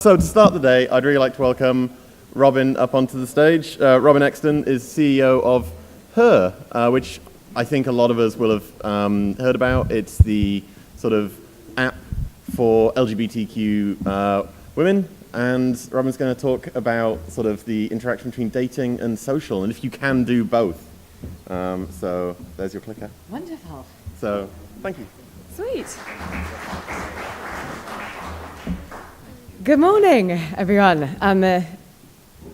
So to start the day, I'd really like to welcome Robyn up onto the stage. Robyn Exton is CEO of Her, which I think a lot of us will have heard about. It's the sort of app for LGBTQ women, and Robyn's going to talk about sort of the interaction between dating and social, and if you can do both. So there's your clicker. Wonderful. So thank you. Sweet. Good morning, everyone.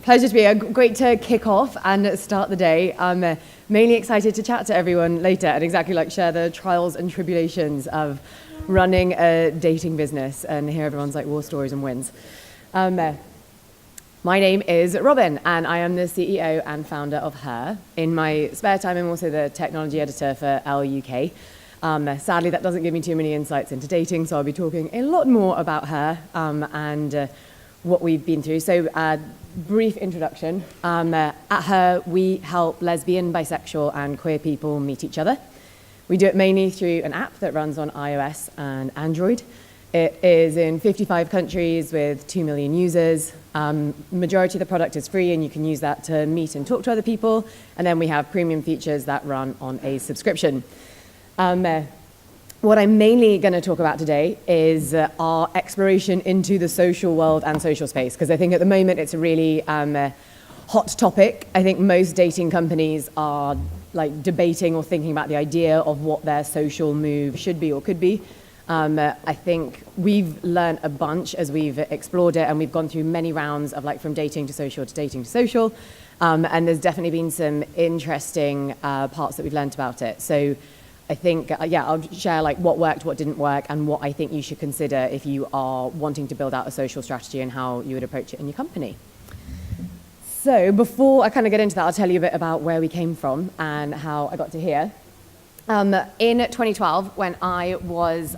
Pleasure to be here. Great to kick off and start the day. I'm mainly excited to chat to everyone later and exactly like share the trials and tribulations of running a dating business and hear everyone's like war stories and wins. My name is Robyn, and I am the CEO and founder of Her. In my spare time, I'm also the technology editor for LUK. Sadly, that doesn't give me too many insights into dating, so I'll be talking a lot more about Her and what we've been through. So, brief introduction. At Her, we help lesbian, bisexual, and queer people meet each other. We do it mainly through an app that runs on iOS and Android. It is in 55 countries with 2 million users. Majority of the product is free, and you can use that to meet and talk to other people. And then we have premium features that run on a subscription. What I'm mainly going to talk about today is our exploration into the social world and social space, because I think at the moment it's a really hot topic. I think most dating companies are like debating or thinking about the idea of what their social move should be or could be. I think we've learned a bunch as we've explored it, and we've gone through many rounds of like from dating to social to dating to social. And there's definitely been some interesting parts that we've learned about it. So I think, I'll share like what worked, what didn't work, and what I think you should consider if you are wanting to build out a social strategy and how you would approach it in your company. So before I kind of get into that, I'll tell you a bit about where we came from and how I got to here. In 2012, when I was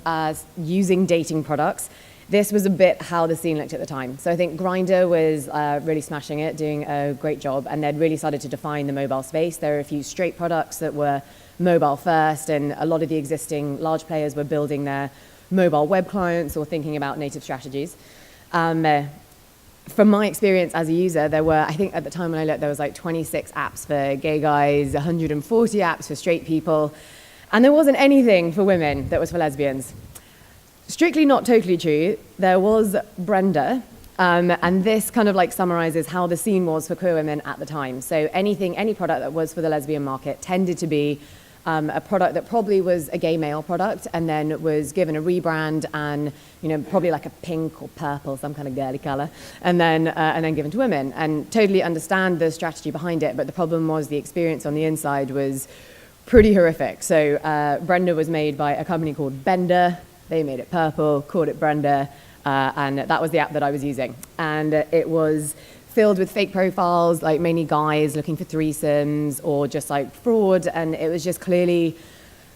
using dating products, this was a bit how the scene looked at the time. So I think Grindr was really smashing it, doing a great job, and they'd really started to define the mobile space. There were a few straight products that were mobile first, and a lot of the existing large players were building their mobile web clients or thinking about native strategies. From my experience as a user, there were, I think at the time when I looked, there was like 26 apps for gay guys, 140 apps for straight people, and there wasn't anything for women that was for lesbians. Strictly not totally true. There was Brenda, and this kind of like summarizes how the scene was for queer women at the time. So any product that was for the lesbian market tended to be a product that probably was a gay male product and then was given a rebrand and, probably like a pink or purple, some kind of girly color, and then given to women. And totally understand the strategy behind it, but the problem was the experience on the inside was pretty horrific. So Brenda was made by a company called Bender. They made it purple, called it Brenda, and that was the app that I was using. And it was filled with fake profiles, like mainly guys looking for threesomes or just like fraud, and it was just clearly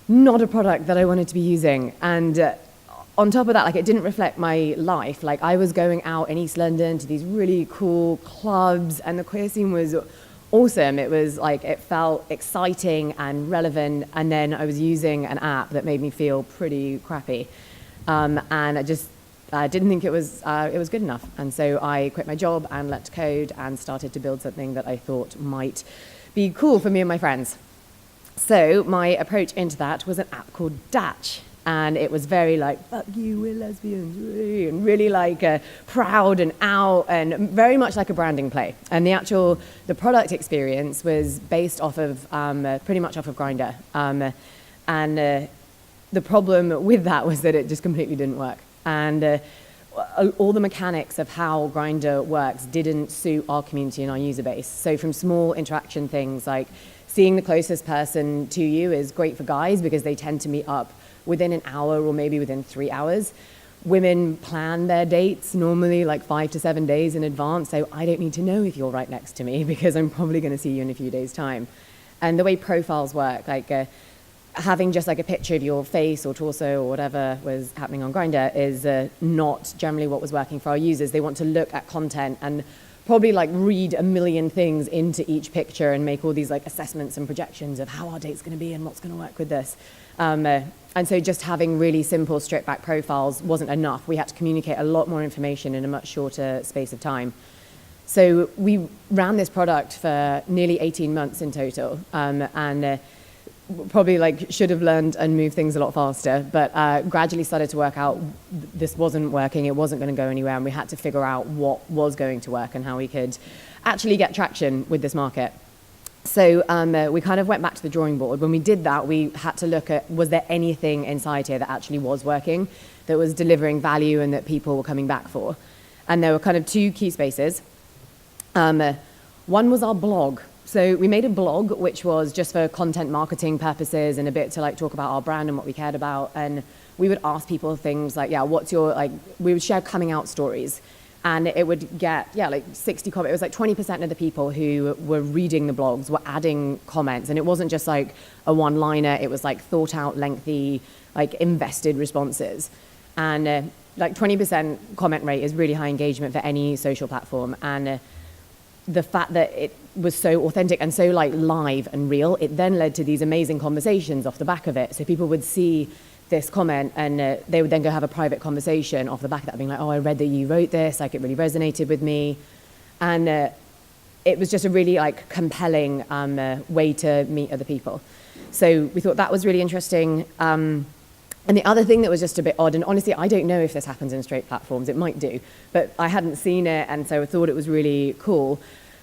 not a product that I wanted to be using. And on top of that, like it didn't reflect my life. Like I was going out in East London to these really cool clubs, and the queer scene was awesome. It was like, it felt exciting and relevant, and then I was using an app that made me feel pretty crappy. And I just didn't think it was good enough. And so I quit my job and learnt to code and started to build something that I thought might be cool for me and my friends. So my approach into that was an app called Datch. And it was very like, fuck you, we're lesbians, and really like proud and out, and very much like a branding play. And the product experience was based off of, pretty much off of Grindr. And the problem with that was that it just completely didn't work. And all the mechanics of how Grindr works didn't suit our community and our user base. So from small interaction things like seeing the closest person to you is great for guys because they tend to meet up within an hour or maybe within 3 hours. Women plan their dates normally like 5 to 7 days in advance, so I don't need to know if you're right next to me because I'm probably going to see you in a few days' time. And the way profiles work, like having just like a picture of your face or torso or whatever was happening on Grindr is not generally what was working for our users. They want to look at content and probably like read a million things into each picture and make all these like assessments and projections of how our date's going to be and what's going to work with this. And so just having really simple stripped back profiles wasn't enough. We had to communicate a lot more information in a much shorter space of time. So we ran this product for nearly 18 months in total, and probably like should have learned and moved things a lot faster, but gradually started to work out this wasn't working, it wasn't going to go anywhere, and we had to figure out what was going to work and how we could actually get traction with this market. So we kind of went back to the drawing board. When we did that, we had to look at, was there anything inside here that actually was working, that was delivering value and that people were coming back for? And there were kind of two key spaces. One was our blog. So we made a blog, which was just for content marketing purposes and a bit to like talk about our brand and what we cared about. And we would ask people things like, what's your, like, we would share coming out stories. And it would get, like 60 comments. It was like 20% of the people who were reading the blogs were adding comments. And it wasn't just like a one-liner. It was like thought out, lengthy, like invested responses. And like 20% comment rate is really high engagement for any social platform. And the fact that it was so authentic and so like live and real, it then led to these amazing conversations off the back of it. So people would see this comment and they would then go have a private conversation off the back of that, being like, oh, I read that you wrote this, like it really resonated with me. And it was just a really like compelling way to meet other people. So we thought that was really interesting. And the other thing that was just a bit odd, and honestly, I don't know if this happens in straight platforms, it might do, but I hadn't seen it, and so I thought it was really cool.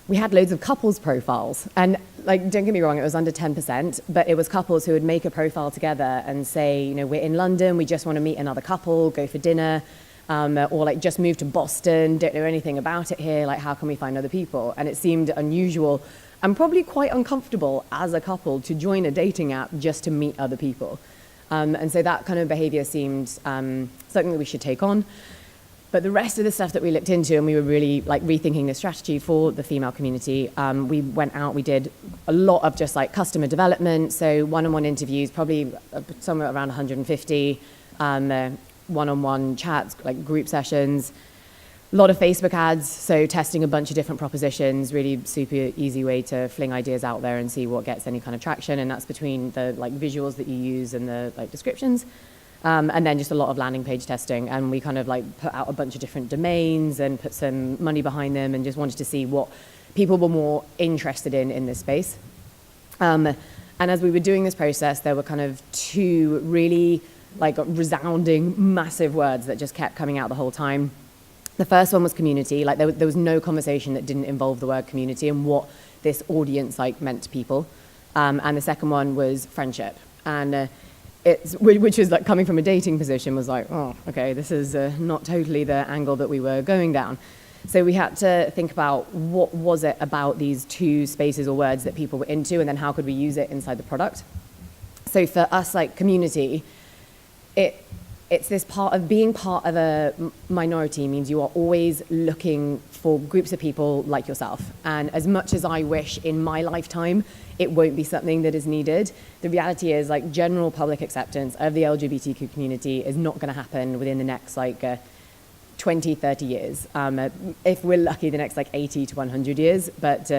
We had loads of couples profiles, and like, don't get me wrong, it was under 10%, but it was couples who would make a profile together and say, you know, we're in London, we just want to meet another couple, go for dinner, or like just moved to Boston, don't know anything about it here, like how can we find other people? And it seemed unusual and probably quite uncomfortable as a couple to join a dating app just to meet other people. And so that kind of behavior seemed something that we should take on. But the rest of the stuff that we looked into, and we were really like rethinking the strategy for the female community, we went out, we did a lot of just like customer development, so one-on-one interviews, probably somewhere around 150, one-on-one chats, like group sessions, a lot of Facebook ads, so testing a bunch of different propositions, really super easy way to fling ideas out there and see what gets any kind of traction, and that's between the like visuals that you use and the like descriptions. And then just a lot of landing page testing, and we kind of like put out a bunch of different domains and put some money behind them and just wanted to see what people were more interested in this space. And as we were doing this process, there were kind of two really like resounding massive words that just kept coming out the whole time. The first one was community. Like there was no conversation that didn't involve the word community and what this audience like meant to people. And the second one was friendship. And which is like coming from a dating position was like, oh, okay, this is not totally the angle that we were going down. So we had to think about what was it about these two spaces or words that people were into, and then how could we use it inside the product. So for us, like community, it's this part of being part of a minority means you are always looking for groups of people like yourself. And as much as I wish in my lifetime it won't be something that is needed, the reality is like general public acceptance of the LGBTQ community is not going to happen within the next like 20, 30 years. If we're lucky, the next like 80 to 100 years, but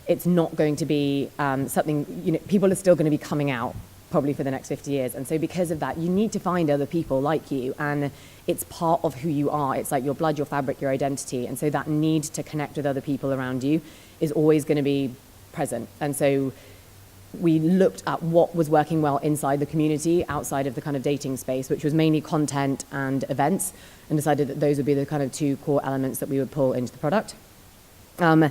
it's not going to be something, you know, people are still going to be coming out probably for the next 50 years. And so because of that, you need to find other people like you, and it's part of who you are. It's like your blood, your fabric, your identity. And so that need to connect with other people around you is always going to be present. And so we looked at what was working well inside the community, outside of the kind of dating space, which was mainly content and events, and decided that those would be the kind of two core elements that we would pull into the product. And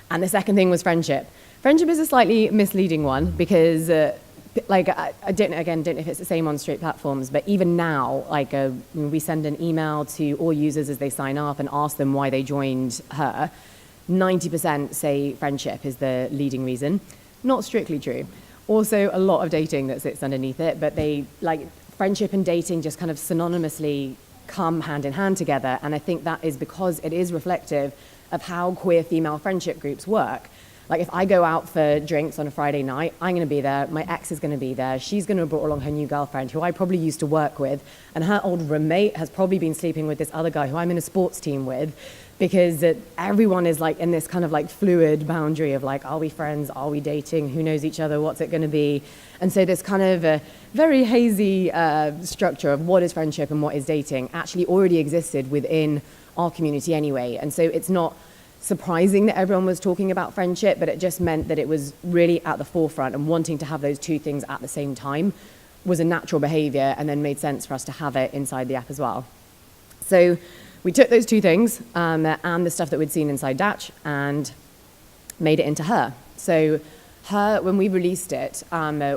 the second thing was friendship. Friendship is a slightly misleading one because like I don't know if it's the same on straight platforms, but even now, like we send an email to all users as they sign up and ask them why they joined her. 90% say friendship is the leading reason. Not strictly true. Also, a lot of dating that sits underneath it, but they like friendship and dating just kind of synonymously come hand in hand together. And I think that is because it is reflective of how queer female friendship groups work. Like if I go out for drinks on a Friday night, I'm going to be there, my ex is going to be there, she's going to have brought along her new girlfriend who I probably used to work with, and her old roommate has probably been sleeping with this other guy who I'm in a sports team with. because everyone is like in this kind of like fluid boundary of like, are we friends? Are we dating? Who knows each other? What's it going to be? And so this kind of very hazy structure of what is friendship and what is dating actually already existed within our community anyway. And so it's not surprising that everyone was talking about friendship, but it just meant that it was really at the forefront, and wanting to have those two things at the same time was a natural behavior, and then made sense for us to have it inside the app as well. So we took those two things and the stuff that we'd seen inside Datch and made it into Her. So Her, when we released it,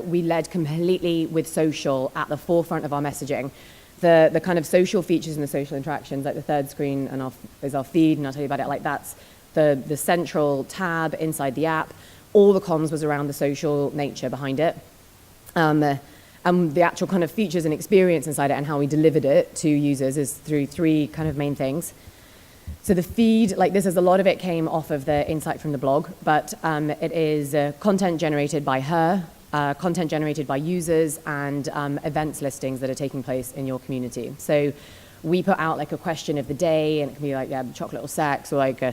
we led completely with social at the forefront of our messaging. The kind of social features and the social interactions, like the third screen is our feed, and I'll tell you about it. Like that's the central tab inside the app. All the comms was around the social nature behind it. And the actual kind of features and experience inside it and how we delivered it to users is through three kind of main things. So the feed, like this is a lot of it came off of the insight from the blog, but it is content generated by Her, content generated by users, and events listings that are taking place in your community. So we put out like a question of the day, and it can be like chocolate or sex, or like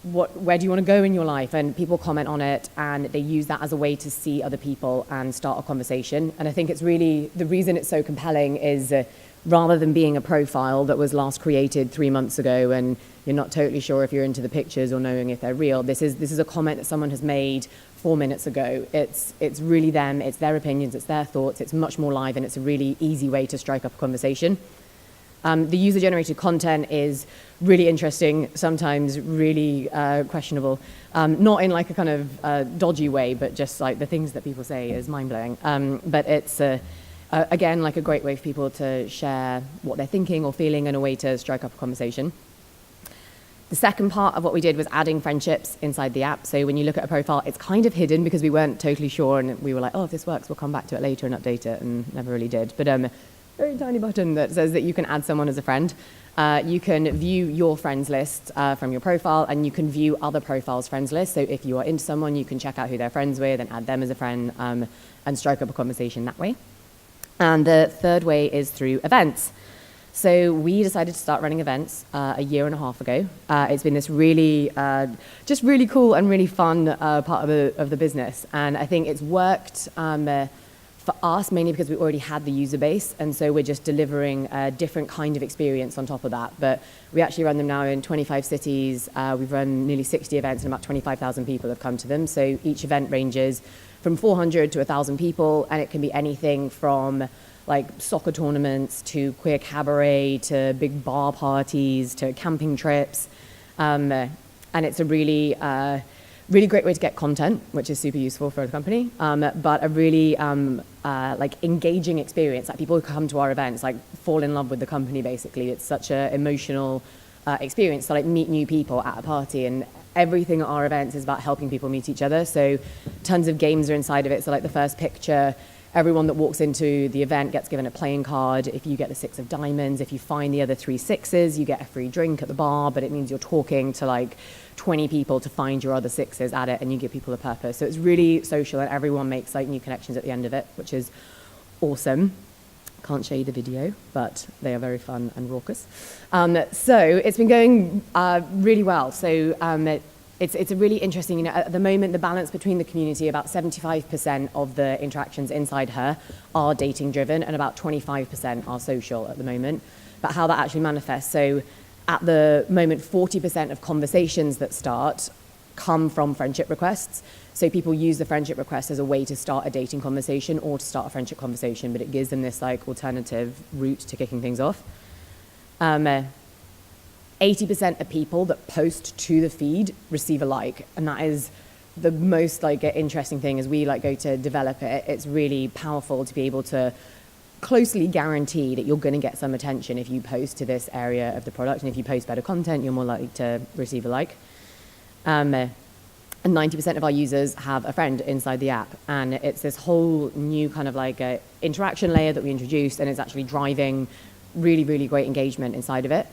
where do you want to go in your life? And people comment on it, and they use that as a way to see other people and start a conversation. And I think it's really, the reason it's so compelling is rather than being a profile that was last created 3 months ago and you're not totally sure if you're into the pictures or knowing if they're real, this is a comment that someone has made 4 minutes ago. It's really them, it's their opinions, it's their thoughts, it's much more live, and it's a really easy way to strike up a conversation. The user-generated content is really interesting, sometimes really questionable, not in like a kind of dodgy way, but just like the things that people say is mind-blowing. But it's, again, like a great way for people to share what they're thinking or feeling, and a way to strike up a conversation. The second part of what we did was adding friendships inside the app. So when you look at a profile, it's kind of hidden because we weren't totally sure, and we were like, oh, if this works, we'll come back to it later and update it, and never really did. But very tiny button that says that you can add someone as a friend. You can view your friends list from your profile, and you can view other profiles' friends list. So if you are into someone, you can check out who they're friends with and add them as a friend, and strike up a conversation that way. And the third way is through events. So we decided to start running events a year and a half ago. It's been this really, just really cool and really fun part of the business. And I think it's worked for us, mainly because we already had the user base, and so we're just delivering a different kind of experience on top of that. But we actually run them now in 25 cities. We've run nearly 60 events, and about 25,000 people have come to them. So each event ranges from 400 to 1,000 people, and it can be anything from like soccer tournaments to queer cabaret to big bar parties to camping trips. And it's a really great way to get content, which is super useful for the company, but a really like engaging experience. Like people who come to our events like fall in love with the company. Basically, it's such an emotional experience to like meet new people at a party, and everything at our events is about helping people meet each other. So tons of games are inside of it. So like the first picture, everyone that walks into the event gets given a playing card. If you get the 6 of diamonds, if you find the other 3 sixes, you get a free drink at the bar, but it means you're talking to like 20 people to find your other 6s at it, and you give people a purpose. So it's really social, and everyone makes like new connections at the end of it, which is awesome. Can't show you the video, but they are very fun and raucous. So it's been going really well. So it's a really interesting, at the moment, the balance between the community, about 75% of the interactions inside Her are dating driven, and about 25% are social at the moment. But how that actually manifests, so at the moment, 40% of conversations that start come from friendship requests. So people use the friendship request as a way to start a dating conversation or to start a friendship conversation, but it gives them this like alternative route to kicking things off. 80% of people that post to the feed receive a like, and that is the most like interesting thing as we like go to develop it. It's really powerful to be able to closely guarantee that you're going to get some attention if you post to this area of the product, and if you post better content, you're more likely to receive a like. And 90% of our users have a friend inside the app, and it's this whole new kind of like interaction layer that we introduced, and it's actually driving really, really great engagement inside of it.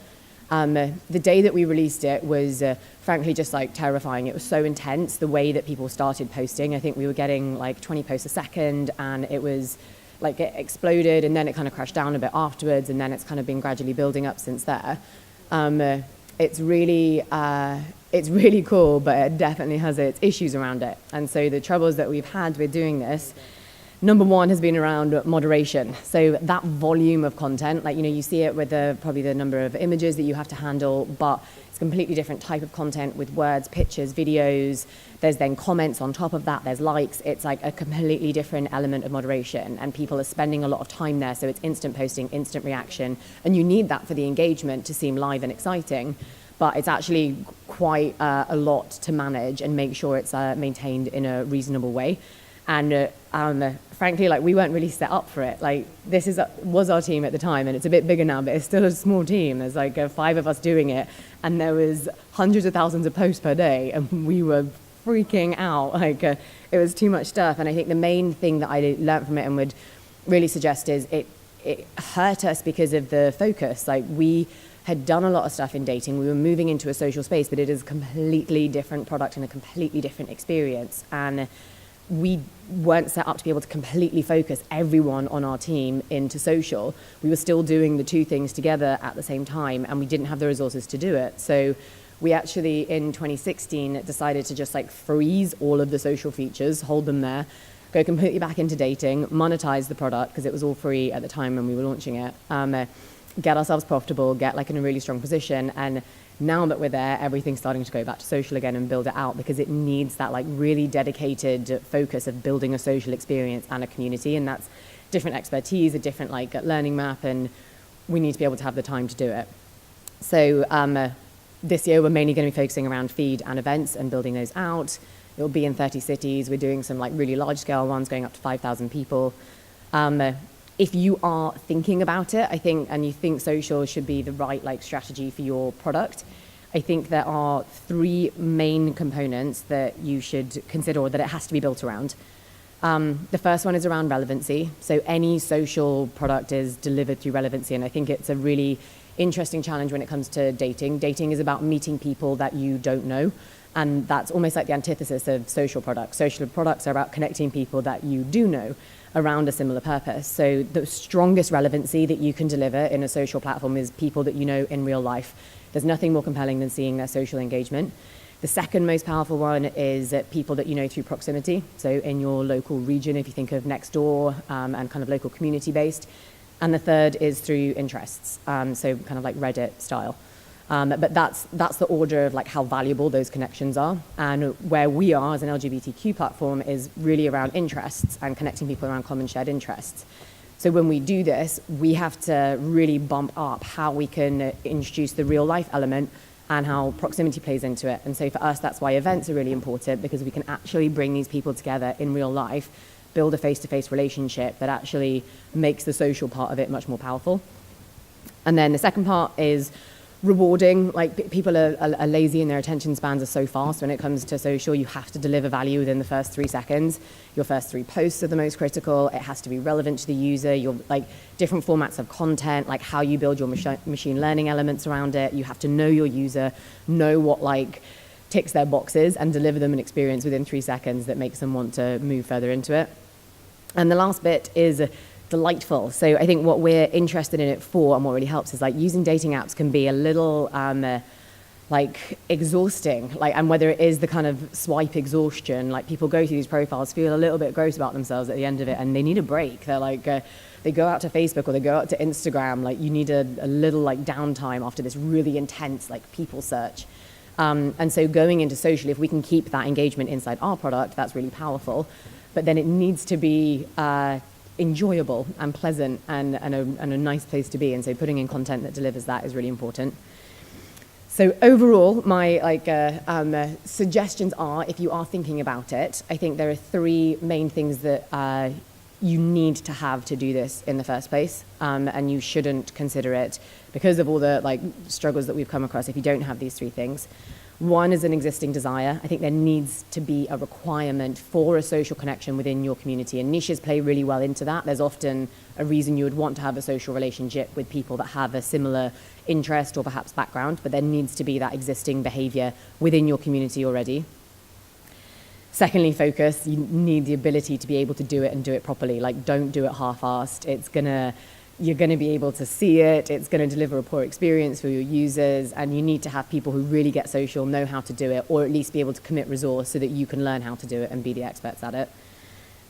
The day that we released it was frankly just like terrifying. It was so intense, the way that people started posting. I think we were getting like 20 posts a second, and it was like it exploded, and then it kind of crashed down a bit afterwards, and then it's kind of been gradually building up since there. it's really cool, but it definitely has its issues around it. And so the troubles that we've had with doing this, number one has been around moderation. So that volume of content, like, you see it with probably the number of images that you have to handle, but it's a completely different type of content with words, pictures, videos. There's then comments on top of that. There's likes. It's like a completely different element of moderation, and people are spending a lot of time there. So it's instant posting, instant reaction, and you need that for the engagement to seem live and exciting. But it's actually quite a lot to manage and make sure it's maintained in a reasonable way. And frankly, like, we weren't really set up for it. Like, this was our team at the time, and it's a bit bigger now, but it's still a small team. There's like 5 of us doing it, and there was hundreds of thousands of posts per day, and we were freaking out. Like, it was too much stuff. And I think the main thing that I learned from it and would really suggest is it hurt us because of the focus. Like, we had done a lot of stuff in dating. We were moving into a social space, but it is a completely different product and a completely different experience. And we weren't set up to be able to completely focus everyone on our team into social. We were still doing the 2 things together at the same time, and we didn't have the resources to do it. So we actually, in 2016, decided to just like freeze all of the social features, hold them there, go completely back into dating, monetize the product, because it was all free at the time when we were launching it, get ourselves profitable, get like in a really strong position. And now that we're there, everything's starting to go back to social again and build it out, because it needs that like really dedicated focus of building a social experience and a community. And that's different expertise, a different like learning map, and we need to be able to have the time to do it. So this year we're mainly going to be focusing around feed and events and building those out. It'll be in 30 cities. We're doing some like really large scale ones going up to 5,000 people. If you are thinking about it, I think, and you think social should be the right like strategy for your product, I think there are 3 main components that you should consider, or that it has to be built around. The first one is around relevancy. So any social product is delivered through relevancy, and I think it's a really interesting challenge when it comes to dating. Dating is about meeting people that you don't know, and that's almost like the antithesis of social products. Social products are about connecting people that you do know around a similar purpose. So the strongest relevancy that you can deliver in a social platform is people that you know in real life. There's nothing more compelling than seeing their social engagement. The second most powerful one is people that you know through proximity. So in your local region, if you think of next door and kind of local community based. And the third is through interests, so kind of like Reddit style. But that's the order of like how valuable those connections are. And where we are as an LGBTQ platform is really around interests and connecting people around common shared interests. So when we do this, we have to really bump up how we can introduce the real life element and how proximity plays into it. And so for us, that's why events are really important, because we can actually bring these people together in real life, build a face-to-face relationship that actually makes the social part of it much more powerful. And then the second part is rewarding. Like, people are lazy and their attention spans are so fast. When it comes to social, you have to deliver value within the first 3 seconds. Your first 3 posts are the most critical. It has to be relevant to the user. Your like different formats of content, like how you build your machine learning elements around it. You have to know your user, know what like ticks their boxes, and deliver them an experience within 3 seconds that makes them want to move further into it. And the last bit is delightful. So I think what we're interested in it for, and what really helps, is like using dating apps can be a little like exhausting, like, and whether it is the kind of swipe exhaustion, like people go through these profiles, feel a little bit gross about themselves at the end of it, and they need a break. They're like they go out to Facebook or they go out to Instagram, like you need a little like downtime after this really intense like people search. And so going into social, if we can keep that engagement inside our product, that's really powerful. But then it needs to be enjoyable and pleasant and a nice place to be. And so putting in content that delivers that is really important. So overall, my suggestions are, if you are thinking about it, I think there are 3 main things that you need to have to do this in the first place, and you shouldn't consider it because of all the like struggles that we've come across if you don't have these 3 things. One is an existing desire. I think there needs to be a requirement for a social connection within your community, and niches play really well into that. There's often a reason you would want to have a social relationship with people that have a similar interest or perhaps background, but there needs to be that existing behavior within your community already. Secondly, focus. You need the ability to be able to do it and do it properly. Like, don't do it half-assed. It's gonna you're going to be able to see it, it's going to deliver a poor experience for your users, and you need to have people who really get social, know how to do it, or at least be able to commit resource so that you can learn how to do it and be the experts at it.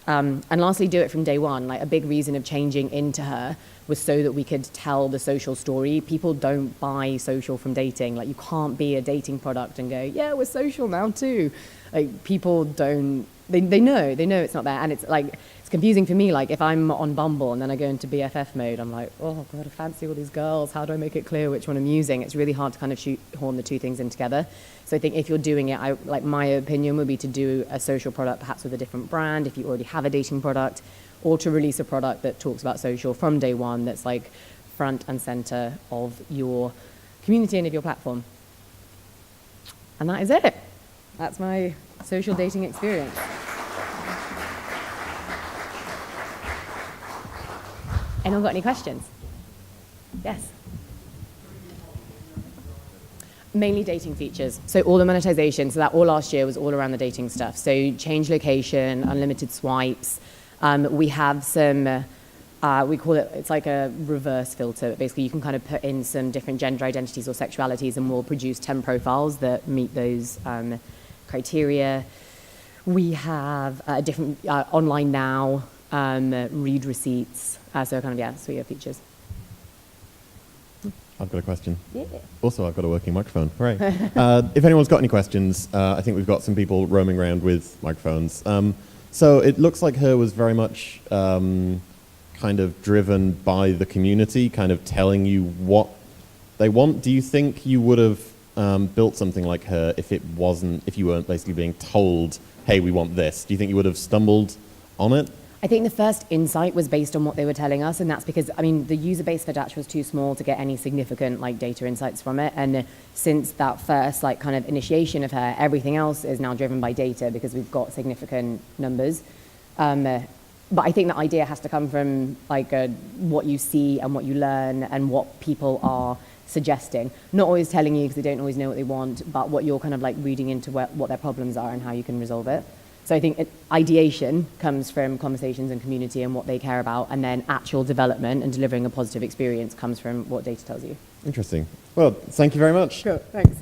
And lastly, do it from day one. Like, a big reason of changing into Her was so that we could tell the social story. People don't buy social from dating. Like, you can't be a dating product and go, yeah, we're social now too. Like, people don't, they know it's not there. And it's like, it's confusing for me. Like, if I'm on Bumble and then I go into BFF mode, I'm like, oh God, I fancy all these girls. How do I make it clear which one I'm using? It's really hard to kind of shoehorn the two things in together. So I think if you're doing it, like, my opinion would be to do a social product, perhaps with a different brand, if you already have a dating product, or to release a product that talks about social from day one, that's like front and center of your community and of your platform. And that is it. That's my social dating experience. Anyone got any questions? Yes. Mainly dating features. So all the monetization, so that all last year was all around the dating stuff. So change location, unlimited swipes. We have some, we call it, it's like a reverse filter. Basically, you can kind of put in some different gender identities or sexualities, and we'll produce 10 profiles that meet those criteria. We have a different online now, read receipts. So kind of, yeah, suite of features. I've got a question. Yeah. Also, I've got a working microphone. Hooray. If anyone's got any questions, I think we've got some people roaming around with microphones. So it looks like Her was very much kind of driven by the community, kind of telling you what they want. Do you think you would have built something like Her if you weren't basically being told, hey, we want this? Do you think you would have stumbled on it? I think the first insight was based on what they were telling us, and that's because, I mean, the user base for Dutch was too small to get any significant like data insights from it. And since that first like kind of initiation of Her, everything else is now driven by data because we've got significant numbers. But I think the idea has to come from like what you see and what you learn and what people are suggesting. Not always telling you because they don't always know what they want, but what you're kind of like reading into what their problems are and how you can resolve it. So I think ideation comes from conversations and community and what they care about, and then actual development and delivering a positive experience comes from what data tells you. Interesting. Well, thank you very much. Cool, thanks.